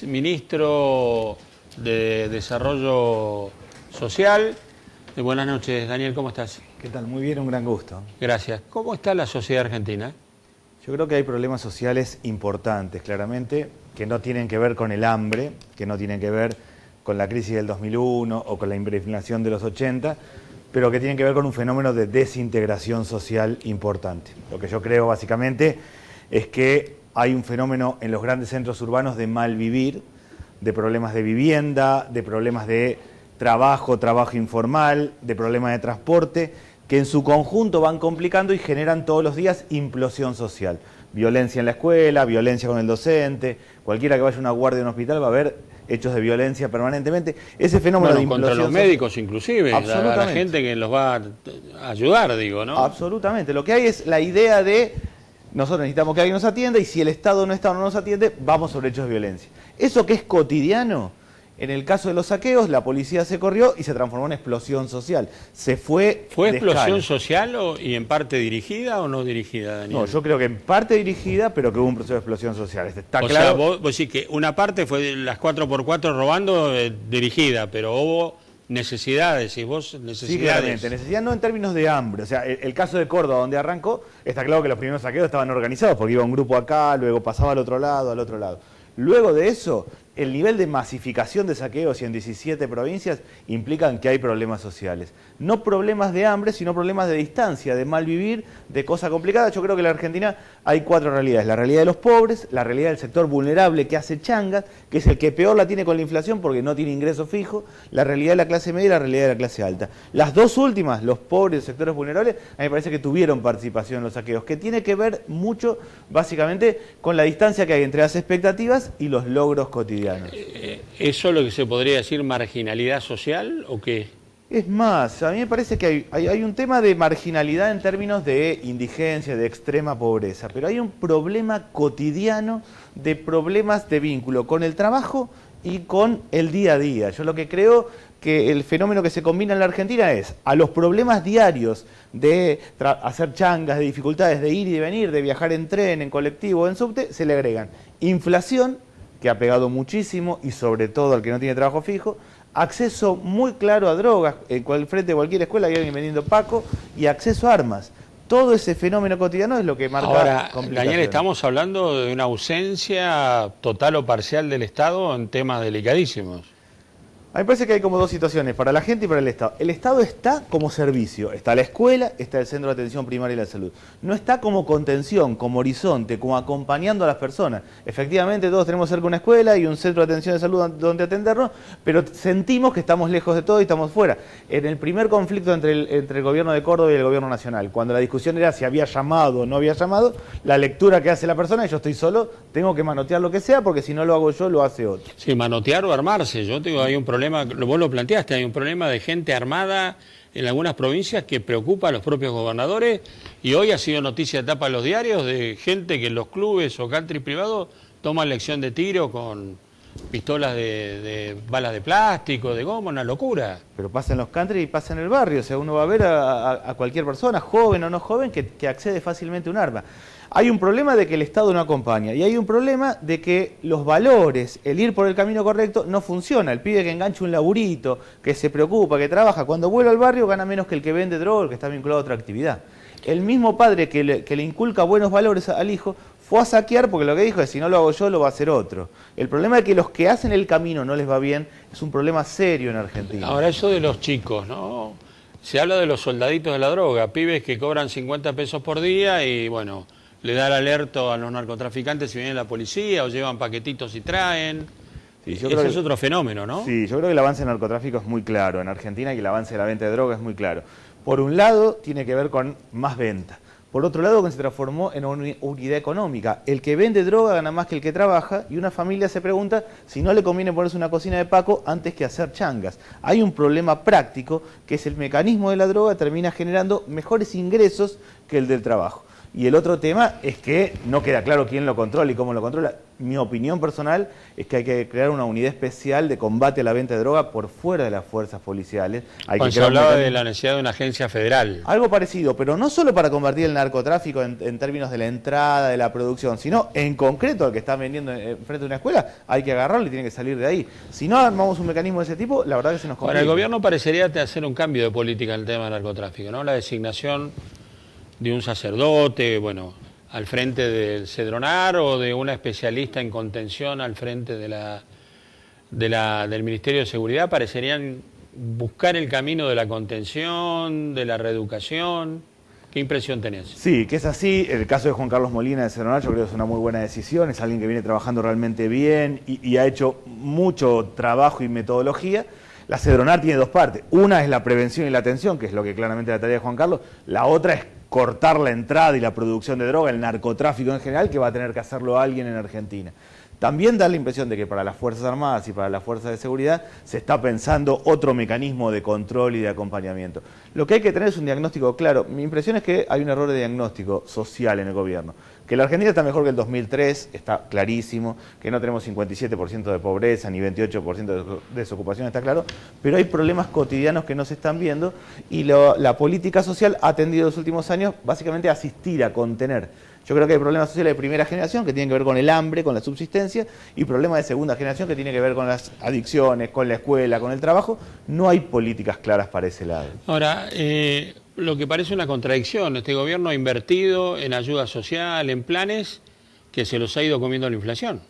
Ministro de Desarrollo Social. Buenas noches, Daniel, ¿cómo estás? ¿Qué tal? Muy bien, un gran gusto. Gracias. ¿Cómo está la sociedad argentina? Yo creo que hay problemas sociales importantes, claramente, que no tienen que ver con el hambre, que no tienen que ver con la crisis del 2001 o con la hiperinflación de los 80, pero que tienen que ver con un fenómeno de desintegración social importante. Lo que yo creo, básicamente, es que hay un fenómeno en los grandes centros urbanos de malvivir, de problemas de vivienda, de problemas de trabajo informal, de problemas de transporte, que en su conjunto van complicando y generan todos los días implosión social. Violencia en la escuela, violencia con el docente, cualquiera que vaya a una guardia en un hospital va a haber hechos de violencia permanentemente. Ese fenómeno de implosión contra los médicos inclusive, a la gente que los va a ayudar, digo, ¿no? Absolutamente. Lo que hay es la idea de nosotros necesitamos que alguien nos atienda y si el Estado no está o no nos atiende, vamos sobre hechos de violencia. Eso que es cotidiano, en el caso de los saqueos, la policía se corrió y se transformó en explosión social. ¿Fue explosión social y en parte dirigida o no dirigida, Daniel? No, yo creo que en parte dirigida, pero que hubo un proceso de explosión social. Está claro. Sea, vos decís que una parte fue las 4x4 robando dirigida, pero hubo necesidades, y vos necesidades. Sí, claramente. Necesidad no en términos de hambre. O sea, el caso de Córdoba, donde arrancó, está claro que los primeros saqueos estaban organizados, porque iba un grupo acá, luego pasaba al otro lado, al otro lado. Luego de eso, el nivel de masificación de saqueos y en 17 provincias implican que hay problemas sociales. No problemas de hambre, sino problemas de distancia, de malvivir, de cosas complicadas. Yo creo que en la Argentina hay 4 realidades. La realidad de los pobres, la realidad del sector vulnerable que hace changas, que es el que peor la tiene con la inflación porque no tiene ingreso fijo, la realidad de la clase media y la realidad de la clase alta. Las dos últimas, los pobres y sectores vulnerables, a mí me parece que tuvieron participación en los saqueos, que tiene que ver mucho, básicamente, con la distancia que hay entre las expectativas y los logros cotidianos. ¿Eso es lo que se podría decir marginalidad social o qué? Es más, a mí me parece que hay un tema de marginalidad en términos de indigencia, de extrema pobreza, pero hay un problema cotidiano de problemas de vínculo con el trabajo y con el día a día. Yo lo que creo que el fenómeno que se combina en la Argentina es a los problemas diarios de hacer changas, de dificultades de ir y de venir, de viajar en tren, en colectivo, en subte, se le agregan inflación, que ha pegado muchísimo y sobre todo al que no tiene trabajo fijo, acceso muy claro a drogas, frente de cualquier escuela hay alguien vendiendo paco, y acceso a armas. Todo ese fenómeno cotidiano es lo que marca complicaciones. Daniel, estamos hablando de una ausencia total o parcial del Estado en temas delicadísimos. A mí me parece que hay como dos situaciones, para la gente y para el Estado. El Estado está como servicio, está la escuela, está el centro de atención primaria y la salud. No está como contención, como horizonte, como acompañando a las personas. Efectivamente todos tenemos cerca una escuela y un centro de atención de salud donde atendernos, pero sentimos que estamos lejos de todo y estamos fuera. En el primer conflicto entre el gobierno de Córdoba y el gobierno nacional, cuando la discusión era si había llamado o no había llamado, la lectura que hace la persona, yo estoy solo, tengo que manotear lo que sea, porque si no lo hago yo, lo hace otro. Sí, manotear o armarse. Yo te digo, hay un problema, vos lo planteaste, hay un problema de gente armada en algunas provincias que preocupa a los propios gobernadores, y hoy ha sido noticia de tapa en los diarios de gente que en los clubes o country privados toman lección de tiro con pistolas de balas de plástico, de goma, una locura. Pero pasa en los country y pasa en el barrio, o sea, uno va a ver a cualquier persona, joven o no joven, que accede fácilmente a un arma. Hay un problema de que el Estado no acompaña y hay un problema de que los valores, el ir por el camino correcto, no funciona. El pibe que engancha un laburito, que se preocupa, que trabaja, cuando vuelve al barrio gana menos que el que vende droga o el que está vinculado a otra actividad. El mismo padre que le inculca buenos valores al hijo fue a saquear porque lo que dijo es si no lo hago yo lo va a hacer otro. El problema de que los que hacen el camino no les va bien es un problema serio en Argentina. Ahora eso de los chicos, ¿no? Se habla de los soldaditos de la droga, pibes que cobran 50 pesos por día y bueno, le da el alerto a los narcotraficantes si viene la policía o llevan paquetitos y traen. Sí, ese es otro fenómeno, ¿no? Sí, yo creo que el avance del narcotráfico es muy claro en Argentina y el avance de la venta de droga es muy claro. Por un lado, tiene que ver con más venta. Por otro lado, que se transformó en una unidad económica. El que vende droga gana más que el que trabaja y una familia se pregunta si no le conviene ponerse una cocina de Paco antes que hacer changas. Hay un problema práctico que es el mecanismo de la droga termina generando mejores ingresos que el del trabajo. Y el otro tema es que no queda claro quién lo controla y cómo lo controla. Mi opinión personal es que hay que crear una unidad especial de combate a la venta de droga por fuera de las fuerzas policiales. Cuando se hablaba de la necesidad de una agencia federal. Algo parecido, pero no solo para combatir el narcotráfico en términos de la entrada, de la producción, sino en concreto al que está vendiendo frente a una escuela, hay que agarrarlo y tiene que salir de ahí. Si no armamos un mecanismo de ese tipo, la verdad que se nos complica. Ahora, el gobierno parecería hacer un cambio de política en el tema del narcotráfico, ¿no? La designación de un sacerdote, bueno, al frente del Cedronar, o de una especialista en contención al frente del Ministerio de Seguridad, parecerían buscar el camino de la contención, de la reeducación. ¿Qué impresión tenés? Sí, que es así. El caso de Juan Carlos Molina de Cedronar yo creo que es una muy buena decisión, es alguien que viene trabajando realmente bien y ha hecho mucho trabajo y metodología. La Cedronar tiene dos partes. Una es la prevención y la atención, que es lo que claramente es la tarea de Juan Carlos. La otra es cortar la entrada y la producción de droga, el narcotráfico en general, que va a tener que hacerlo alguien en Argentina. También da la impresión de que para las Fuerzas Armadas y para las Fuerzas de Seguridad se está pensando otro mecanismo de control y de acompañamiento. Lo que hay que tener es un diagnóstico claro. Mi impresión es que hay un error de diagnóstico social en el gobierno. Que la Argentina está mejor que el 2003, está clarísimo, que no tenemos 57% de pobreza ni 28% de desocupación, está claro, pero hay problemas cotidianos que no se están viendo y la política social ha tendido en los últimos años básicamente a asistir, a contener. Yo creo que hay problemas sociales de primera generación que tienen que ver con el hambre, con la subsistencia, y problemas de segunda generación que tienen que ver con las adicciones, con la escuela, con el trabajo. No hay políticas claras para ese lado. Ahora, lo que parece una contradicción, este gobierno ha invertido en ayuda social, en planes que se los ha ido comiendo la inflación.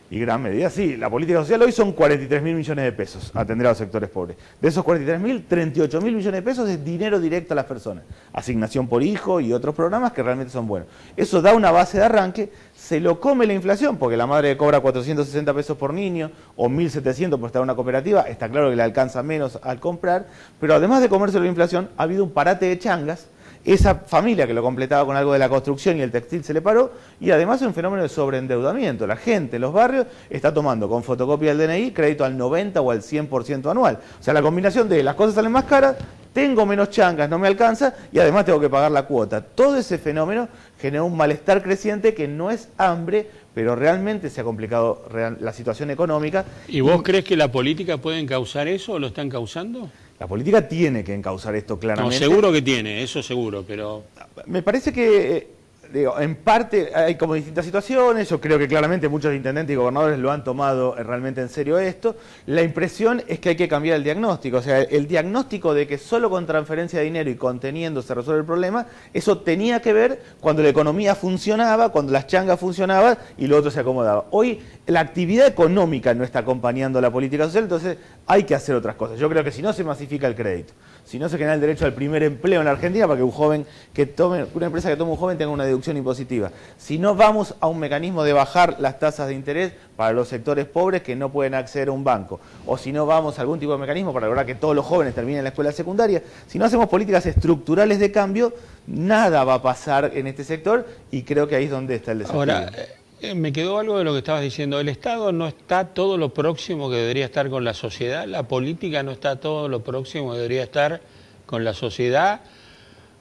Y gran medida, sí. La política social hoy son 43.000 millones de pesos, atender a los sectores pobres. De esos 43.000, 38.000 millones de pesos es dinero directo a las personas. Asignación por hijo y otros programas que realmente son buenos. Eso da una base de arranque, se lo come la inflación, porque la madre cobra 460 pesos por niño o 1.700 por estar en una cooperativa, está claro que le alcanza menos al comprar, pero además de comérselo la inflación, ha habido un parate de changas. Esa familia que lo completaba con algo de la construcción y el textil se le paró, y además es un fenómeno de sobreendeudamiento. La gente en los barrios está tomando con fotocopia del DNI crédito al 90 o al 100% anual. O sea, la combinación de las cosas salen más caras, tengo menos changas, no me alcanza, y además tengo que pagar la cuota. Todo ese fenómeno genera un malestar creciente que no es hambre, pero realmente se ha complicado la situación económica. ¿Y vos crees que la política puede encauzar eso o lo están causando? La política tiene que encauzar esto claramente. No, seguro que tiene, eso seguro, pero... Me parece que, en parte hay como distintas situaciones. Yo creo que claramente muchos intendentes y gobernadores lo han tomado realmente en serio esto. La impresión es que hay que cambiar el diagnóstico. O sea, el diagnóstico de que solo con transferencia de dinero y conteniendo se resuelve el problema, eso tenía que ver cuando la economía funcionaba, cuando las changas funcionaban y lo otro se acomodaba. Hoy la actividad económica no está acompañando la política social, entonces hay que hacer otras cosas. Yo creo que si no se masifica el crédito, si no se genera el derecho al primer empleo en la Argentina para que un joven que tome, una empresa que tome un joven tenga una deducción impositiva, si no vamos a un mecanismo de bajar las tasas de interés para los sectores pobres que no pueden acceder a un banco, o si no vamos a algún tipo de mecanismo para lograr que todos los jóvenes terminen la escuela secundaria, si no hacemos políticas estructurales de cambio, nada va a pasar en este sector y creo que ahí es donde está el desafío. Ahora, me quedó algo de lo que estabas diciendo. ¿El Estado no está todo lo próximo que debería estar con la sociedad? ¿La política no está todo lo próximo que debería estar con la sociedad?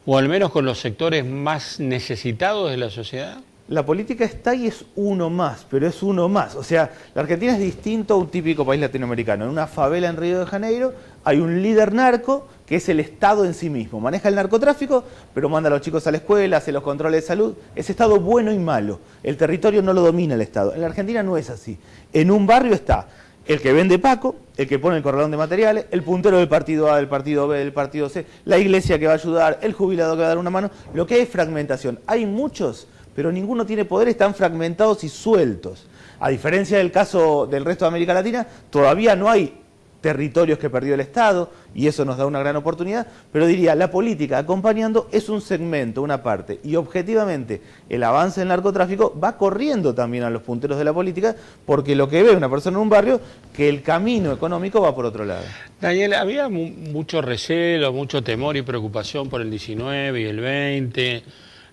¿O al menos con los sectores más necesitados de la sociedad? La política está y es uno más, pero es uno más. O sea, la Argentina es distinto a un típico país latinoamericano. En una favela en Río de Janeiro hay un líder narco que es el Estado en sí mismo. Maneja el narcotráfico, pero manda a los chicos a la escuela, hace los controles de salud. Es Estado bueno y malo. El territorio no lo domina el Estado. En la Argentina no es así. En un barrio está el que vende Paco, el que pone el corralón de materiales, el puntero del partido A, del partido B, del partido C, la iglesia que va a ayudar, el jubilado que va a dar una mano. Lo que hay es fragmentación. Hay muchos, pero ninguno tiene poder, están fragmentados y sueltos. A diferencia del caso del resto de América Latina, todavía no hay territorios que perdió el Estado, y eso nos da una gran oportunidad, pero diría, la política acompañando es un segmento, una parte, y objetivamente el avance del narcotráfico va corriendo también a los punteros de la política, porque lo que ve una persona en un barrio, que el camino económico va por otro lado. Daniel, había mucho recelo, mucho temor y preocupación por el 19 y el 20,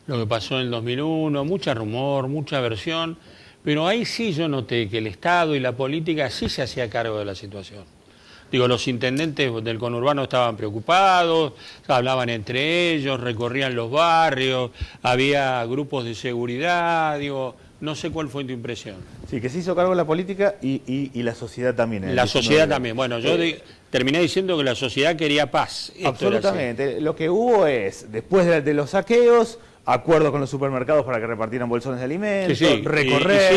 lo que pasó en el 2001, mucha rumor, mucha aversión, pero ahí sí yo noté que el Estado y la política sí se hacía cargo de la situación. Digo, los intendentes del conurbano estaban preocupados, hablaban entre ellos, recorrían los barrios, había grupos de seguridad, digo, no sé cuál fue tu impresión. Sí, que se hizo cargo la política y la sociedad también. La sociedad también. Bueno, yo terminé diciendo que la sociedad quería paz. Absolutamente. Lo que hubo es, después de los saqueos, acuerdos con los supermercados para que repartieran bolsones de alimentos, recorrer...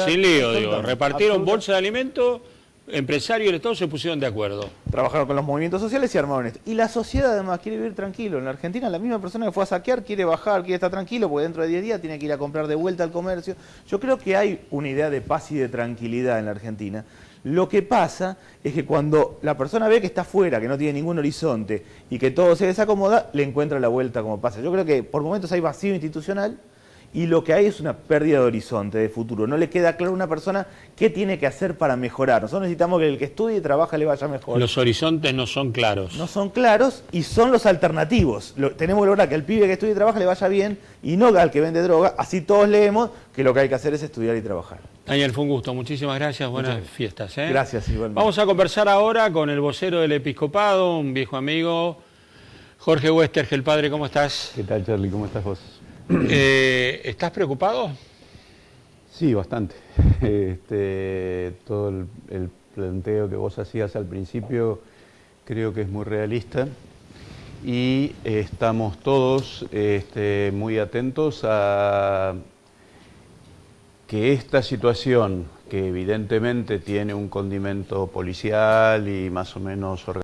sin lío, digo. Repartieron bolsas de alimentos, empresarios y el Estado se pusieron de acuerdo. Trabajaron con los movimientos sociales y armaron esto. Y la sociedad además quiere vivir tranquilo. En la Argentina la misma persona que fue a saquear quiere bajar, quiere estar tranquilo, porque dentro de 10 días tiene que ir a comprar de vuelta al comercio. Yo creo que hay una idea de paz y de tranquilidad en la Argentina. Lo que pasa es que cuando la persona ve que está afuera, que no tiene ningún horizonte y que todo se desacomoda, le encuentra la vuelta como pasa. Yo creo que por momentos hay vacío institucional y lo que hay es una pérdida de horizonte, de futuro. No le queda claro a una persona qué tiene que hacer para mejorar. Nosotros necesitamos que el que estudie y trabaja le vaya mejor. Los horizontes no son claros. No son claros y son los alternativos. Tenemos que lograr que al pibe que estudia y trabaja le vaya bien y no al que vende droga. Así todos leemos que lo que hay que hacer es estudiar y trabajar. Daniel, fue un gusto. Muchísimas gracias. Buenas fiestas. Gracias, igualmente. Vamos a conversar ahora con el vocero del Episcopado, un viejo amigo, Jorge Westergel. Padre, ¿cómo estás? ¿Qué tal, Charlie? ¿Cómo estás vos? ¿Estás preocupado? Sí, bastante. Todo el planteo que vos hacías al principio creo que es muy realista y estamos todos muy atentos a que esta situación, que evidentemente tiene un condimento policial y más o menos organizado,